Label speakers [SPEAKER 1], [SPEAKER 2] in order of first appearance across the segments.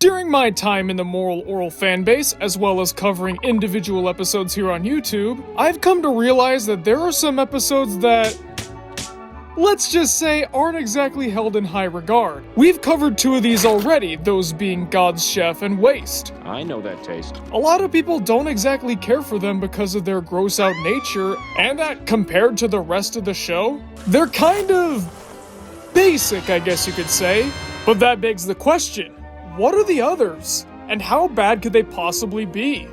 [SPEAKER 1] During my time in the Moral Oral fanbase, as well as covering individual episodes here on YouTube, I've come to realize that there are some episodes that, let's just say, aren't exactly held in high regard. We've covered 2 of these already, those being God's Chef and Waste.
[SPEAKER 2] I know that taste.
[SPEAKER 1] A lot of people don't exactly care for them because of their gross out nature, and that compared to the rest of the show, they're kind of basic, I guess you could say. But that begs the question, what are the others? And how bad could they possibly be?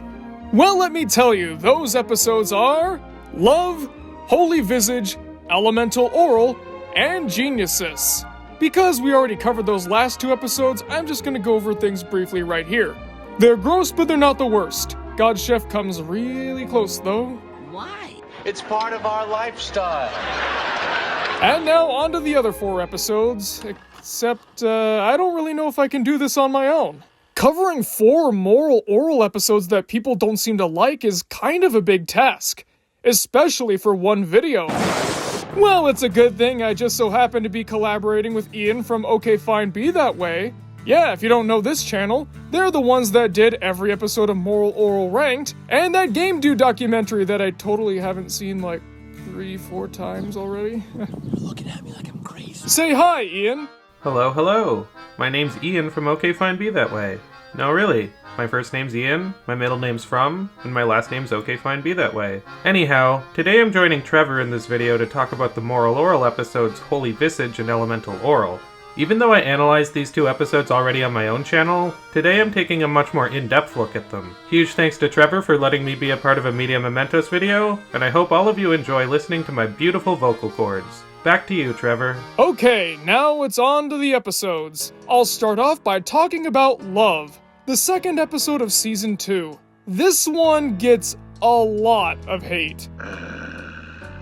[SPEAKER 1] Well, let me tell you, those episodes are Love, Holy Visage, Elemental Orel, and Geniuses. Because we already covered those last 2 episodes, I'm just gonna go over things briefly right here. They're gross, but they're not the worst. God's Chef comes really close, though.
[SPEAKER 3] Why?
[SPEAKER 4] It's part of our lifestyle.
[SPEAKER 1] And now on to the other 4 episodes, except I don't really know if I can do this on my own. Covering 4 Moral Oral episodes that people don't seem to like is kind of a big task, especially for one video. Well, it's a good thing I just so happen to be collaborating with Ian from Okfinebethatway. Yeah, if you don't know this channel, they're the ones that did every episode of Moral Oral Ranked, and that Game Dude documentary that I totally haven't seen like 3-4 times already.
[SPEAKER 3] You're looking at me like I'm crazy.
[SPEAKER 1] Say hi, Ian!
[SPEAKER 5] Hello. My name's Ian from Okfinebethatway. No, really. My first name's Ian, my middle name's From, and my last name's Okfinebethatway. Anyhow, today I'm joining Trevor in this video to talk about the Moral Oral episodes Holy Visage and Elemental Orel. Even though I analyzed these 2 episodes already on my own channel, today I'm taking a much more in-depth look at them. Huge thanks to Trevor for letting me be a part of a Media Mementos video, and I hope all of you enjoy listening to my beautiful vocal cords. Back to you, Trevor.
[SPEAKER 1] Okay, now it's on to the episodes. I'll start off by talking about Love, the 2nd episode of Season 2. This one gets a lot of hate.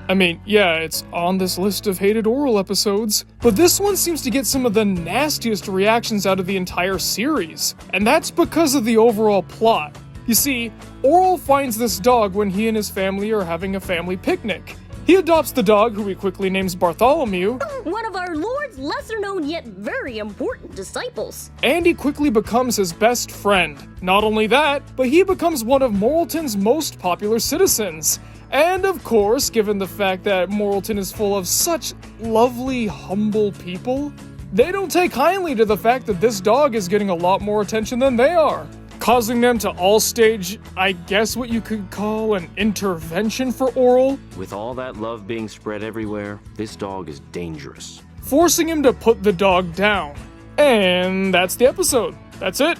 [SPEAKER 1] I mean, yeah, it's on this list of hated oral episodes, but this one seems to get some of the nastiest reactions out of the entire series, and that's because of the overall plot. You see, Orel finds this dog when he and his family are having a family picnic. He adopts the dog, who he quickly names Bartholomew,
[SPEAKER 6] one of our Lord's lesser-known yet very important disciples.
[SPEAKER 1] And he quickly becomes his best friend. Not only that, but he becomes one of Moralton's most popular citizens. And of course, given the fact that Moralton is full of such lovely, humble people, they don't take kindly to the fact that this dog is getting a lot more attention than they are, causing them to all stage, I guess what you could call an intervention for Orel.
[SPEAKER 2] With all that love being spread everywhere, this dog is dangerous.
[SPEAKER 1] Forcing him to put the dog down. And that's the episode. That's it.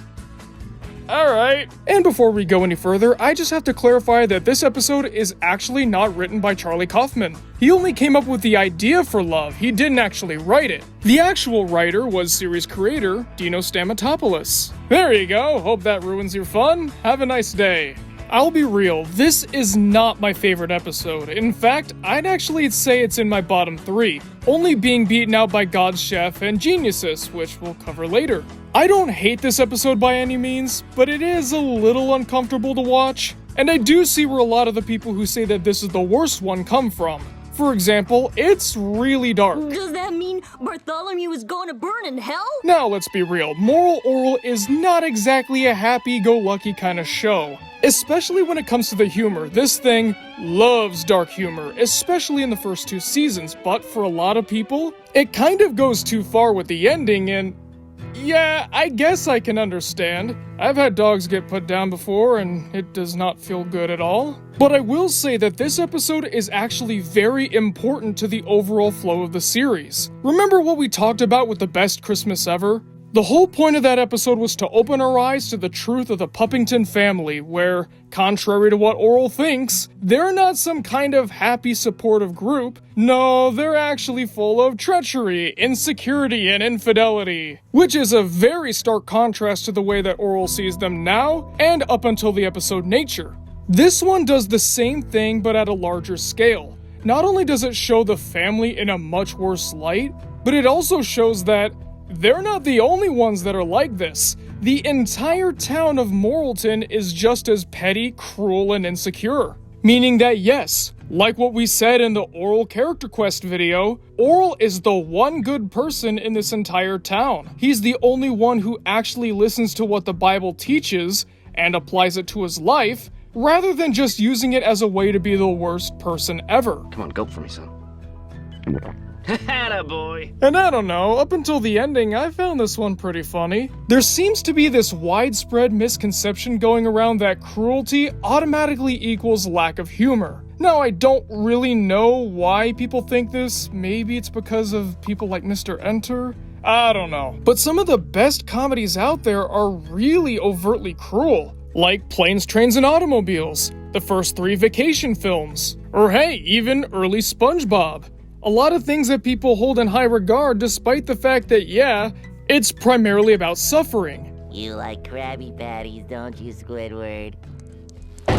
[SPEAKER 1] Alright. And before we go any further, I just have to clarify that this episode is actually not written by Charlie Kaufman. He only came up with the idea for Love, he didn't actually write it. The actual writer was series creator Dino Stamatopoulos. There you go, hope that ruins your fun. Have a nice day. I'll be real, this is not my favorite episode. In fact, I'd actually say it's in my bottom 3, only being beaten out by God's Chef and Geniuses, which we'll cover later. I don't hate this episode by any means, but it is a little uncomfortable to watch, and I do see where a lot of the people who say that this is the worst one come from. For example, it's really dark.
[SPEAKER 6] Does that mean Bartholomew is going to burn in hell?
[SPEAKER 1] Now let's be real, Moral Oral is not exactly a happy-go-lucky kind of show. Especially when it comes to the humor, this thing loves dark humor, especially in the first 2 seasons, but for a lot of people, it kind of goes too far with the ending and yeah, I guess I can understand. I've had dogs get put down before and it does not feel good at all. But I will say that this episode is actually very important to the overall flow of the series. Remember what we talked about with the best Christmas ever? The whole point of that episode was to open our eyes to the truth of the Puppington family, where, contrary to what Orel thinks, they're not some kind of happy, supportive group. No, they're actually full of treachery, insecurity, and infidelity. Which is a very stark contrast to the way that Orel sees them now, and up until the episode Nature. This one does the same thing, but at a larger scale. Not only does it show the family in a much worse light, but it also shows that they're not the only ones that are like this. The entire town of Moralton is just as petty, cruel, and insecure. Meaning that yes, like what we said in the Orel character quest video, Orel is the one good person in this entire town. He's the only one who actually listens to what the Bible teaches and applies it to his life, rather than just using it as a way to be the worst person ever.
[SPEAKER 2] Come on, gulp for me, son. Attaboy.
[SPEAKER 1] And I don't know, up until the ending, I found this one pretty funny. There seems to be this widespread misconception going around that cruelty automatically equals lack of humor. Now, I don't really know why people think this. Maybe it's because of people like Mr. Enter? I don't know. But some of the best comedies out there are really overtly cruel. Like Planes, Trains, and Automobiles, the first 3 Vacation films, or hey, even early SpongeBob. A lot of things that people hold in high regard despite the fact that, yeah, it's primarily about suffering.
[SPEAKER 7] You like Krabby Patties, don't you, Squidward?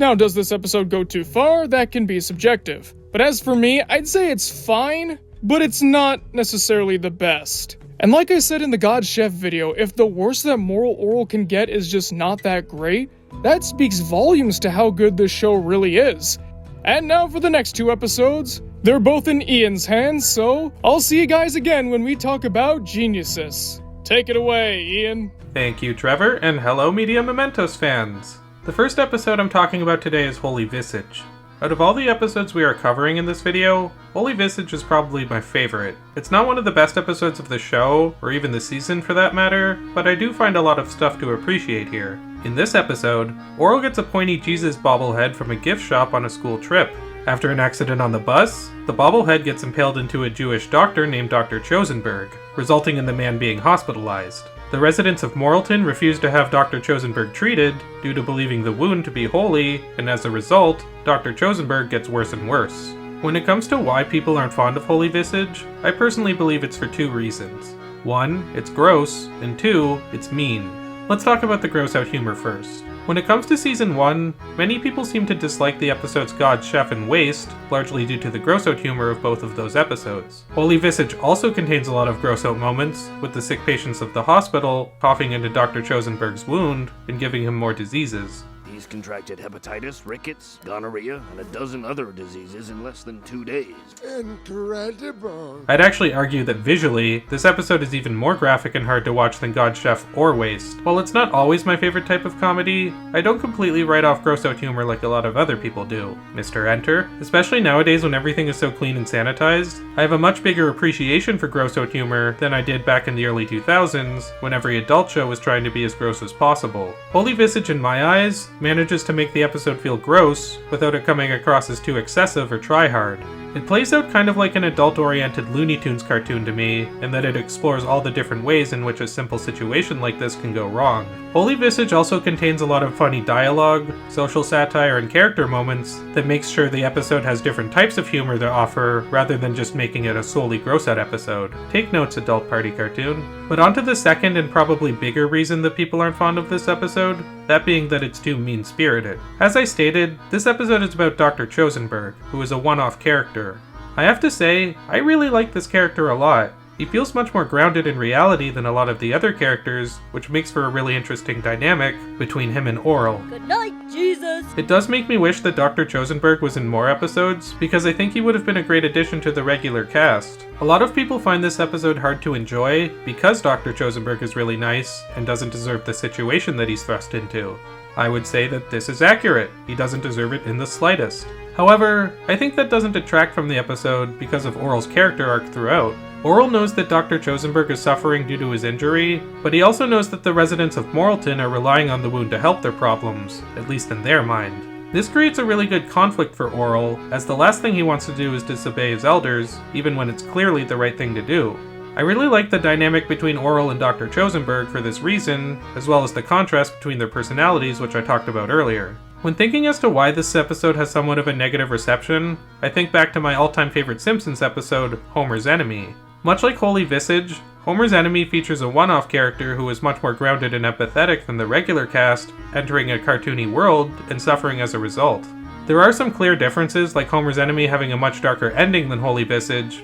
[SPEAKER 1] Now, does this episode go too far? That can be subjective. But as for me, I'd say it's fine, but it's not necessarily the best. And like I said in the God Chef video, if the worst that moral Orel can get is just not that great, that speaks volumes to how good this show really is. And now for the next 2 episodes. They're both in Ian's hands, so I'll see you guys again when we talk about Geniuses. Take it away, Ian.
[SPEAKER 5] Thank you, Trevor, and hello, Media Mementos fans! The first episode I'm talking about today is Holy Visage. Out of all the episodes we are covering in this video, Holy Visage is probably my favorite. It's not one of the best episodes of the show, or even the season for that matter, but I do find a lot of stuff to appreciate here. In this episode, Orel gets a pointy Jesus bobblehead from a gift shop on a school trip. After an accident on the bus, the bobblehead gets impaled into a Jewish doctor named Dr. Chosenberg, resulting in the man being hospitalized. The residents of Morrilton refuse to have Dr. Chosenberg treated due to believing the wound to be holy, and as a result, Dr. Chosenberg gets worse and worse. When it comes to why people aren't fond of Holy Visage, I personally believe it's for 2 reasons. 1, it's gross, and 2, it's mean. Let's talk about the gross out humor first. When it comes to Season 1, many people seem to dislike the episodes God, Chef, and Waste, largely due to the gross out humor of both of those episodes. Holy Visage also contains a lot of gross out moments, with the sick patients of the hospital coughing into Dr. Chosenberg's wound and giving him more diseases.
[SPEAKER 8] He's contracted hepatitis, rickets, gonorrhea, and a dozen other diseases in less than 2 days.
[SPEAKER 3] Incredible.
[SPEAKER 5] I'd actually argue that visually, this episode is even more graphic and hard to watch than God, Chef, or Waste. While it's not always my favorite type of comedy, I don't completely write off gross out humor like a lot of other people do. Mr. Enter, especially nowadays when everything is so clean and sanitized, I have a much bigger appreciation for gross out humor than I did back in the early 2000s, when every adult show was trying to be as gross as possible. Holy Visage, in my eyes, manages to make the episode feel gross without it coming across as too excessive or try-hard. It plays out kind of like an adult-oriented Looney Tunes cartoon to me, in that it explores all the different ways in which a simple situation like this can go wrong. Holy Visage also contains a lot of funny dialogue, social satire, and character moments that makes sure the episode has different types of humor to offer, rather than just making it a solely gross-out episode. Take notes, adult party cartoon. But onto the second and probably bigger reason that people aren't fond of this episode, that being that it's too mean-spirited. As I stated, this episode is about Dr. Chosenberg, who is a one-off character. I have to say, I really like this character a lot. He feels much more grounded in reality than a lot of the other characters, which makes for a really interesting dynamic between him and Orel.
[SPEAKER 6] Good night, Jesus.
[SPEAKER 5] It does make me wish that Dr. Chosenberg was in more episodes, because I think he would have been a great addition to the regular cast. A lot of people find this episode hard to enjoy because Dr. Chosenberg is really nice and doesn't deserve the situation that he's thrust into. I would say that this is accurate. He doesn't deserve it in the slightest. However, I think that doesn't detract from the episode because of Orel's character arc throughout. Orel knows that Dr. Chosenberg is suffering due to his injury, but he also knows that the residents of Morrilton are relying on the wound to help their problems, at least in their mind. This creates a really good conflict for Orel, as the last thing he wants to do is disobey his elders, even when it's clearly the right thing to do. I really like the dynamic between Orel and Dr. Chosenberg for this reason, as well as the contrast between their personalities, which I talked about earlier. When thinking as to why this episode has somewhat of a negative reception, I think back to my all-time favorite Simpsons episode, Homer's Enemy. Much like Holy Visage, Homer's Enemy features a one-off character who is much more grounded and empathetic than the regular cast, entering a cartoony world and suffering as a result. There are some clear differences, like Homer's Enemy having a much darker ending than Holy Visage,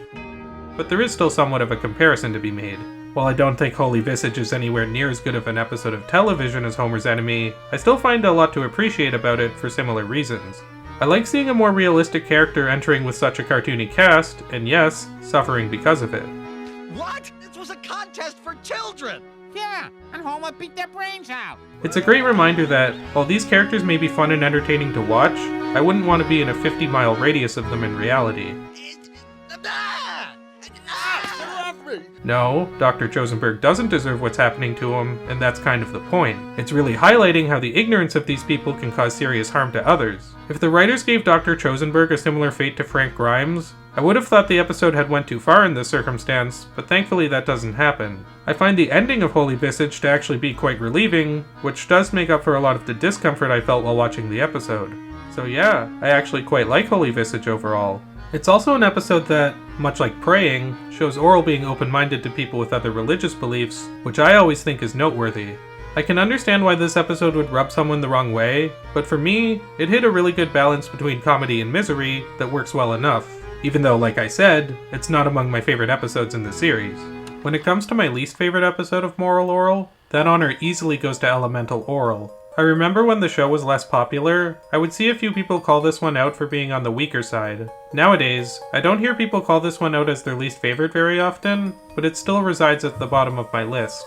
[SPEAKER 5] but there is still somewhat of a comparison to be made. While I don't think Holy Visage is anywhere near as good of an episode of television as Homer's Enemy, I still find a lot to appreciate about it for similar reasons. I like seeing a more realistic character entering with such a cartoony cast, and yes, suffering because of it.
[SPEAKER 9] What? This was a contest for children!
[SPEAKER 10] Yeah, and Homer beat their brains out.
[SPEAKER 5] It's a great reminder that, while these characters may be fun and entertaining to watch, I wouldn't want to be in a 50-mile radius of them in reality. No, Dr. Chosenberg doesn't deserve what's happening to him, and that's kind of the point. It's really highlighting how the ignorance of these people can cause serious harm to others. If the writers gave Dr. Chosenberg a similar fate to Frank Grimes, I would have thought the episode had went too far in this circumstance, but thankfully that doesn't happen. I find the ending of Holy Visage to actually be quite relieving, which does make up for a lot of the discomfort I felt while watching the episode. So yeah, I actually quite like Holy Visage overall. It's also an episode that, much like Praying, shows Orel being open-minded to people with other religious beliefs, which I always think is noteworthy. I can understand why this episode would rub someone the wrong way, but for me, it hit a really good balance between comedy and misery that works well enough, even though, like I said, it's not among my favorite episodes in the series. When it comes to my least favorite episode of Moral Orel, that honor easily goes to Elemental Orel. I remember when the show was less popular, I would see a few people call this one out for being on the weaker side. Nowadays, I don't hear people call this one out as their least favorite very often, but it still resides at the bottom of my list.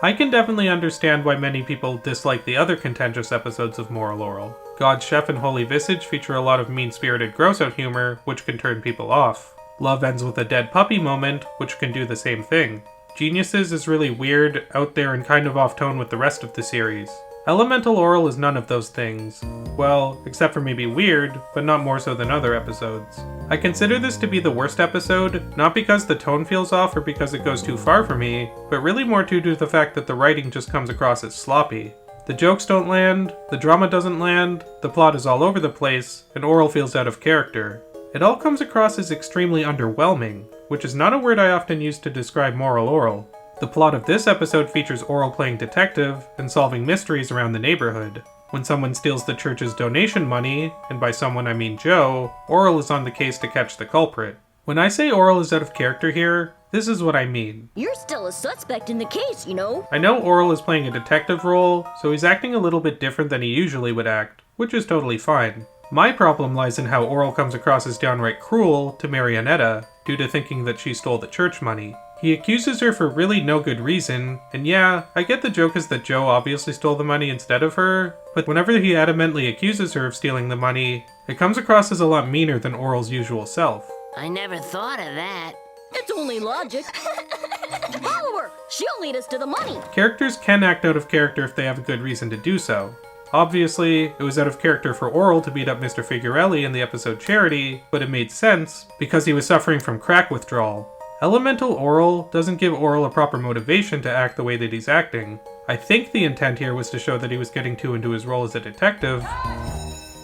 [SPEAKER 5] I can definitely understand why many people dislike the other contentious episodes of Moral Orel. God's Chef and Holy Visage feature a lot of mean-spirited gross-out humor, which can turn people off. Love Ends with a Dead Puppy moment, which can do the same thing. Geniuses is really weird, out there, and kind of off-tone with the rest of the series. Elemental Orel is none of those things. Well, except for maybe weird, but not more so than other episodes. I consider this to be the worst episode, not because the tone feels off or because it goes too far for me, but really more due to the fact that the writing just comes across as sloppy. The jokes don't land, the drama doesn't land, the plot is all over the place, and Orel feels out of character. It all comes across as extremely underwhelming, which is not a word I often use to describe Moral Orel. The plot of this episode features Orel playing detective and solving mysteries around the neighborhood. When someone steals the church's donation money, and by someone I mean Joe, Orel is on the case to catch the culprit. When I say Orel is out of character here, this is what I mean.
[SPEAKER 6] You're still a suspect in the case, you know.
[SPEAKER 5] I know Orel is playing a detective role, so he's acting a little bit different than he usually would act, which is totally fine. My problem lies in how Orel comes across as downright cruel to Marionetta, due to thinking that she stole the church money. He accuses her for really no good reason, and yeah, I get the joke is that Joe obviously stole the money instead of her, but whenever he adamantly accuses her of stealing the money, it comes across as a lot meaner than Orel's usual self.
[SPEAKER 7] I never thought of that.
[SPEAKER 6] It's only logic. Follow her. She'll lead us to the money.
[SPEAKER 5] Characters can act out of character if they have a good reason to do so. Obviously, it was out of character for Orel to beat up Mr. Figurelli in the episode Charity, but it made sense because he was suffering from crack withdrawal. Elemental Orel doesn't give Orel a proper motivation to act the way that he's acting. I think the intent here was to show that he was getting too into his role as a detective,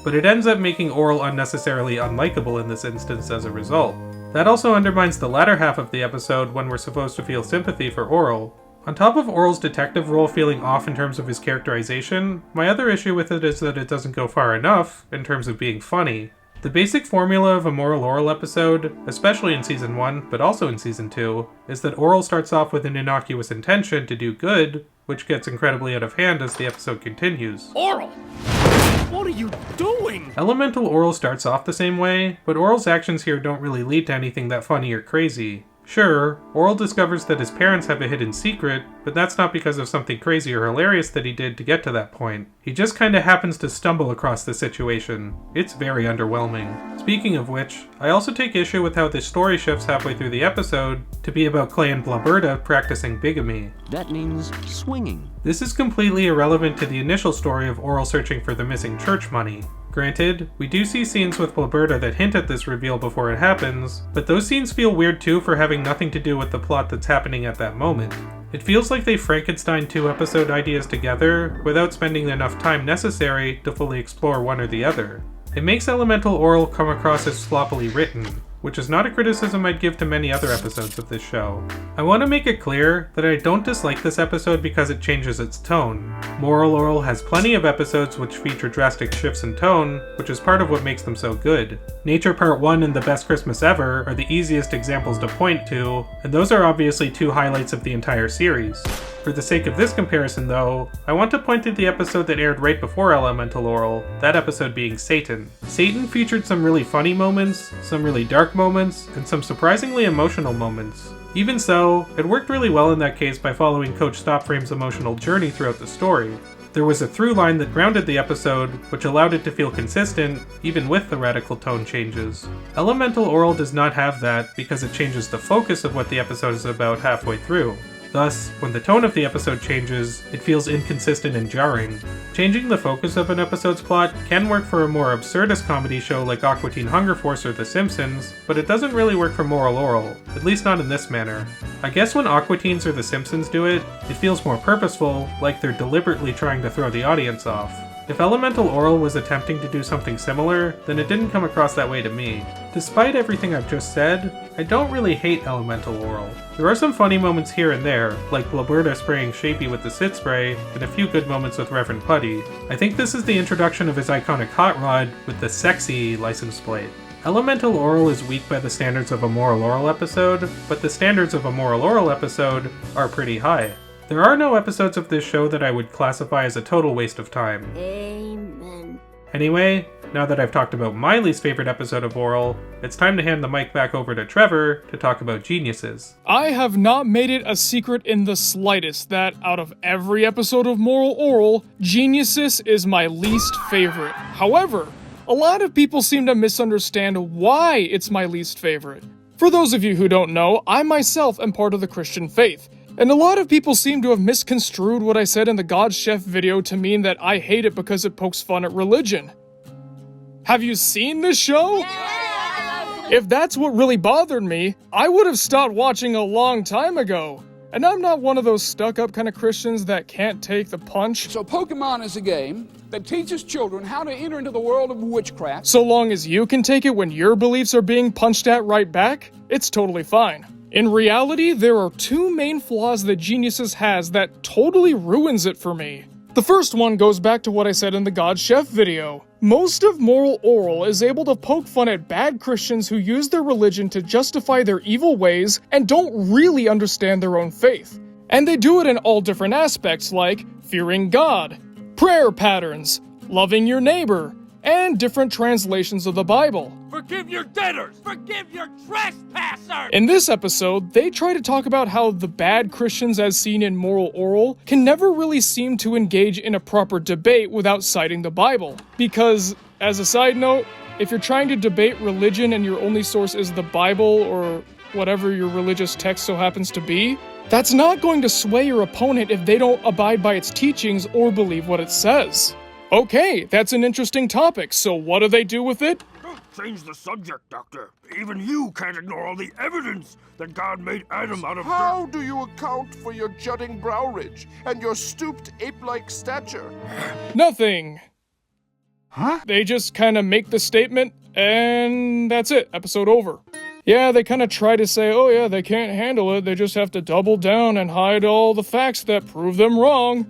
[SPEAKER 5] but it ends up making Orel unnecessarily unlikable in this instance as a result. That also undermines the latter half of the episode when we're supposed to feel sympathy for Orel. On top of Orel's detective role feeling off in terms of his characterization, my other issue with it is that it doesn't go far enough in terms of being funny. The basic formula of a Moral Orel episode, especially in Season 1, but also in Season 2, is that Orel starts off with an innocuous intention to do good, which gets incredibly out of hand as the episode continues.
[SPEAKER 9] Orel! What are you doing?
[SPEAKER 5] Elemental Orel starts off the same way, but Orel's actions here don't really lead to anything that funny or crazy. Sure, Orel discovers that his parents have a hidden secret, but that's not because of something crazy or hilarious that he did to get to that point. He just kinda happens to stumble across the situation. It's very underwhelming. Speaking of which, I also take issue with how this story shifts halfway through the episode to be about Clay and Blubberta practicing bigamy.
[SPEAKER 11] That means swinging.
[SPEAKER 5] This is completely irrelevant to the initial story of Orel searching for the missing church money. Granted, we do see scenes with Blubberta that hint at this reveal before it happens, but those scenes feel weird too for having nothing to do with the plot that's happening at that moment. It feels like they Frankenstein 2 episode ideas together without spending enough time necessary to fully explore one or the other. It makes Elemental Orel come across as sloppily written, which is not a criticism I'd give to many other episodes of this show. I want to make it clear that I don't dislike this episode because it changes its tone. Moral Orel has plenty of episodes which feature drastic shifts in tone, which is part of what makes them so good. Nature Part 1 and The Best Christmas Ever are the easiest examples to point to, and those are obviously two highlights of the entire series. For the sake of this comparison though, I want to point to the episode that aired right before Elemental Oral, that episode being Satan. Satan featured some really funny moments, some really dark moments, and some surprisingly emotional moments. Even so, it worked really well in that case by following Coach Stopframe's emotional journey throughout the story. There was a through line that grounded the episode, which allowed it to feel consistent, even with the radical tone changes. Elemental Oral does not have that because it changes the focus of what the episode is about halfway through. Thus, when the tone of the episode changes, it feels inconsistent and jarring. Changing the focus of an episode's plot can work for a more absurdist comedy show like Aqua Teen Hunger Force or The Simpsons, but it doesn't really work for Moral Oral, at least not in this manner. I guess when Aqua Teens or The Simpsons do it, it feels more purposeful, like they're deliberately trying to throw the audience off. If Elemental Oral was attempting to do something similar, then it didn't come across that way to me. Despite everything I've just said, I don't really hate Elemental Oral. There are some funny moments here and there, like Blaberta spraying Shapey with the sit spray, and a few good moments with Reverend Putty. I think this is the introduction of his iconic hot rod with the sexy license plate. Elemental Oral is weak by the standards of a Moral Oral episode, but the standards of a Moral Oral episode are pretty high. There are no episodes of this show that I would classify as a total waste of time.
[SPEAKER 6] Amen.
[SPEAKER 5] Anyway, now that I've talked about my least favorite episode of Oral, it's time to hand the mic back over to Trevor to talk about Geniuses.
[SPEAKER 1] I have not made it a secret in the slightest that out of every episode of Moral Oral, Geniuses is my least favorite. However, a lot of people seem to misunderstand why it's my least favorite. For those of you who don't know, I myself am part of the Christian faith. And a lot of people seem to have misconstrued what I said in the God Chef video to mean that I hate it because it pokes fun at religion. Have you seen this show? Yeah! If that's what really bothered me, I would have stopped watching a long time ago. And I'm not one of those stuck-up kind of Christians that can't take the punch.
[SPEAKER 12] So Pokemon is a game that teaches children how to enter into the world of witchcraft.
[SPEAKER 1] So long as you can take it when your beliefs are being punched at right back, it's totally fine. In reality, there are two main flaws that Geniuses has that totally ruins it for me. The first one goes back to what I said in the God Chef video. Most of Moral Oral is able to poke fun at bad Christians who use their religion to justify their evil ways and don't really understand their own faith. And they do it in all different aspects like fearing God, prayer patterns, loving your neighbor, and different translations of the Bible.
[SPEAKER 10] Forgive your debtors! Forgive your trespassers!
[SPEAKER 1] In this episode, they try to talk about how the bad Christians as seen in Moral Oral can never really seem to engage in a proper debate without citing the Bible. Because, as a side note, if you're trying to debate religion and your only source is the Bible or whatever your religious text so happens to be, that's not going to sway your opponent if they don't abide by its teachings or believe what it says. Okay, that's an interesting topic, so what do they do with it?
[SPEAKER 8] Don't change the subject, Doctor. Even you can't ignore all the evidence that God made Adam out of dirt.
[SPEAKER 3] How do you account for your jutting brow ridge and your stooped ape-like stature?
[SPEAKER 1] Nothing.
[SPEAKER 3] Huh?
[SPEAKER 1] They just kind of make the statement, and that's it, episode over. Yeah, they kind of try to say, oh yeah, they can't handle it, they just have to double down and hide all the facts that prove them wrong.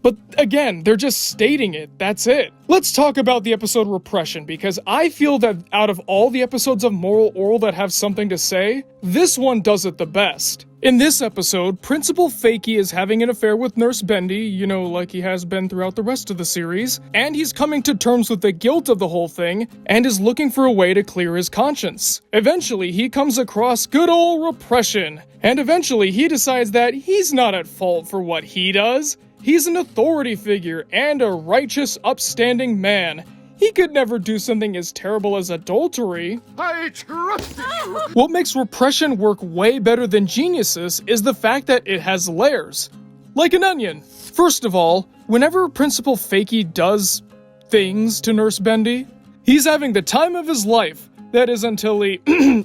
[SPEAKER 1] But again, they're just stating it, that's it. Let's talk about the episode Repression, because I feel that out of all the episodes of Moral Oral that have something to say, this one does it the best. In this episode, Principal Fakey is having an affair with Nurse Bendy, you know, like he has been throughout the rest of the series, and he's coming to terms with the guilt of the whole thing, and is looking for a way to clear his conscience. Eventually, he comes across good old Repression, and eventually he decides that he's not at fault for what he does. He's an authority figure and a righteous, upstanding man. He could never do something as terrible as adultery.
[SPEAKER 3] I trusted you!
[SPEAKER 1] What makes Repression work way better than Geniuses is the fact that it has layers. Like an onion. First of all, whenever Principal Fakey does things to Nurse Bendy, he's having the time of his life. That is until he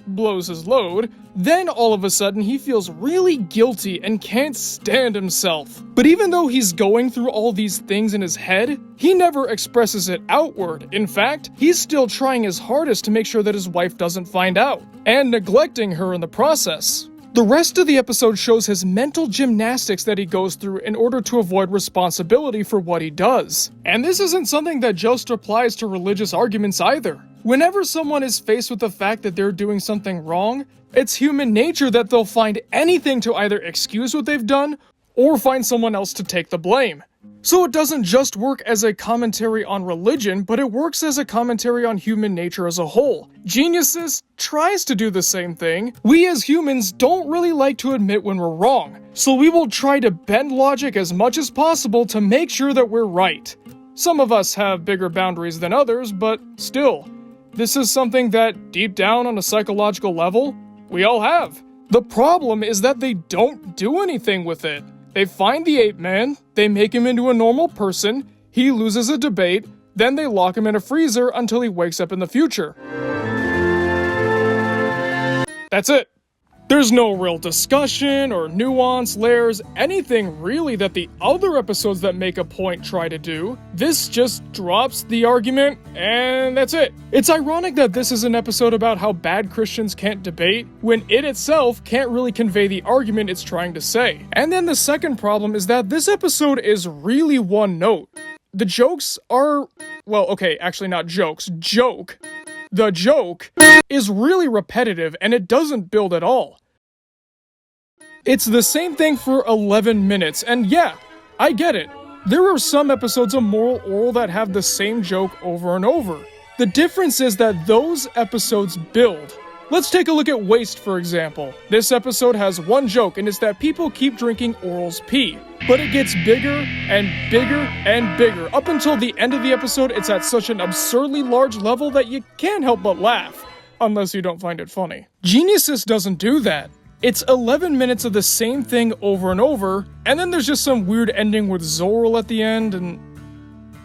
[SPEAKER 1] blows his load. Then all of a sudden he feels really guilty and can't stand himself. But even though he's going through all these things in his head, he never expresses it outward. In fact, he's still trying his hardest to make sure that his wife doesn't find out, and neglecting her in the process. The rest of the episode shows his mental gymnastics that he goes through in order to avoid responsibility for what he does. And this isn't something that just applies to religious arguments either. Whenever someone is faced with the fact that they're doing something wrong, it's human nature that they'll find anything to either excuse what they've done or find someone else to take the blame. So it doesn't just work as a commentary on religion, but it works as a commentary on human nature as a whole. Geniuses tries to do the same thing. We as humans don't really like to admit when we're wrong, so we will try to bend logic as much as possible to make sure that we're right. Some of us have bigger boundaries than others, but still, this is something that deep down on a psychological level, we all have. The problem is that they don't do anything with it. They find the ape man, they make him into a normal person, he loses a debate, then they lock him in a freezer until he wakes up in the future. That's it. There's no real discussion or nuance, layers, anything really that the other episodes that make a point try to do. This just drops the argument, and that's it. It's ironic that this is an episode about how bad Christians can't debate, when it itself can't really convey the argument it's trying to say. And then the second problem is that this episode is really one note. The jokes are, well, okay, actually not jokes, joke. The joke is really repetitive and it doesn't build at all. It's the same thing for 11 minutes, and yeah, I get it. There are some episodes of Moral Orel that have the same joke over and over. The difference is that those episodes build. Let's take a look at Waste, for example. This episode has one joke, and it's that people keep drinking Orel's pee. But it gets bigger and bigger and bigger. Up until the end of the episode, it's at such an absurdly large level that you can't help but laugh. Unless you don't find it funny. Geniuses doesn't do that. It's 11 minutes of the same thing over and over, and then there's just some weird ending with Zorel at the end, and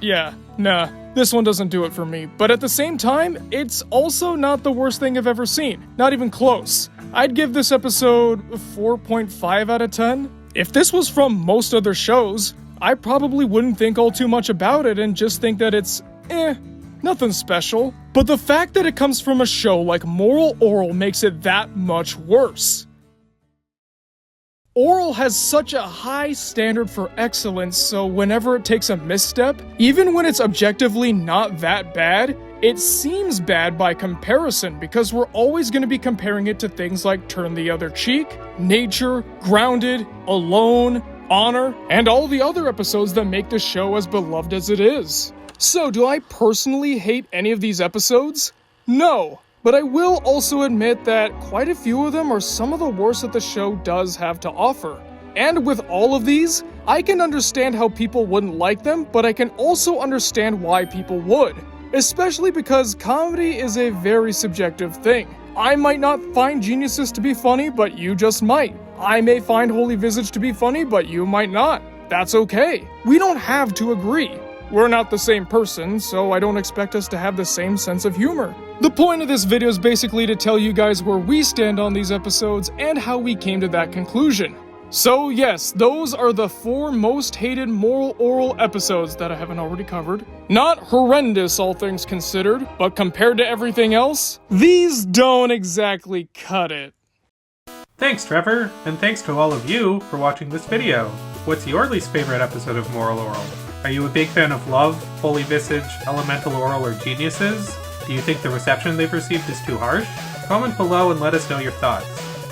[SPEAKER 1] yeah, nah, this one doesn't do it for me. But at the same time, it's also not the worst thing I've ever seen. Not even close. I'd give this episode 4.5 out of 10. If this was from most other shows, I probably wouldn't think all too much about it and just think that it's nothing special. But the fact that it comes from a show like Moral Orel makes it that much worse. Orel has such a high standard for excellence, so whenever it takes a misstep, even when it's objectively not that bad, it seems bad by comparison because we're always going to be comparing it to things like Turn the Other Cheek, Nature, Grounded, Alone, Honor, and all the other episodes that make the show as beloved as it is. So, do I personally hate any of these episodes? No. But I will also admit that quite a few of them are some of the worst that the show does have to offer. And with all of these, I can understand how people wouldn't like them, but I can also understand why people would. Especially because comedy is a very subjective thing. I might not find Geniuses to be funny, but you just might. I may find Holy Visage to be funny, but you might not. That's okay. We don't have to agree. We're not the same person, so I don't expect us to have the same sense of humor. The point of this video is basically to tell you guys where we stand on these episodes and how we came to that conclusion. So yes, those are the 4 most hated Moral Orel episodes that I haven't already covered. Not horrendous, all things considered, but compared to everything else, these don't exactly cut it.
[SPEAKER 5] Thanks, Trevor, and thanks to all of you for watching this video. What's your least favorite episode of Moral Orel? Are you a big fan of Love, Holy Visage, Elemental Orel, or Geniuses? Do you think the reception they've received is too harsh? Comment below and let us know your thoughts.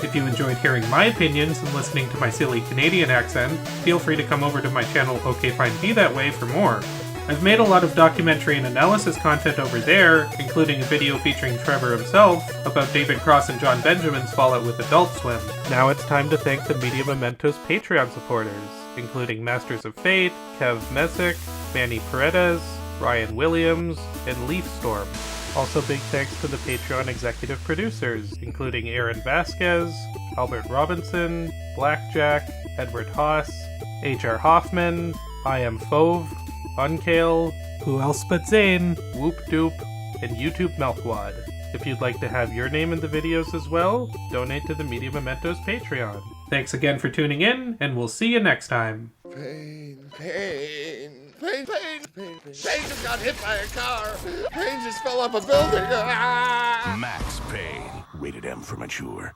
[SPEAKER 5] If you enjoyed hearing my opinions and listening to my silly Canadian accent, feel free to come over to my channel Okfinebethatway for more. I've made a lot of documentary and analysis content over there, including a video featuring Trevor himself about David Cross and John Benjamin's fallout with Adult Swim. Now it's time to thank the Media Mementos Patreon supporters, including Masters of Fate, Kev Messick, Manny Paredes, Ryan Williams, and Leafstorm. Also big thanks to the Patreon executive producers, including Aaron Vasquez, Albert Robinson, Blackjack, Edward Haas, H.R. Hoffman, I Am Fove, Unkale, Who Else But Zane, Whoop Doop, and YouTube Melkwad. If you'd like to have your name in the videos as well, donate to the Media Mementos Patreon. Thanks again for tuning in, and we'll see you next time.
[SPEAKER 3] Pain, pain, pain, pain, pain, pain. Pain just got hit by a car. Pain just fell off a building. Ah!
[SPEAKER 13] Max Payne. Rated M for mature.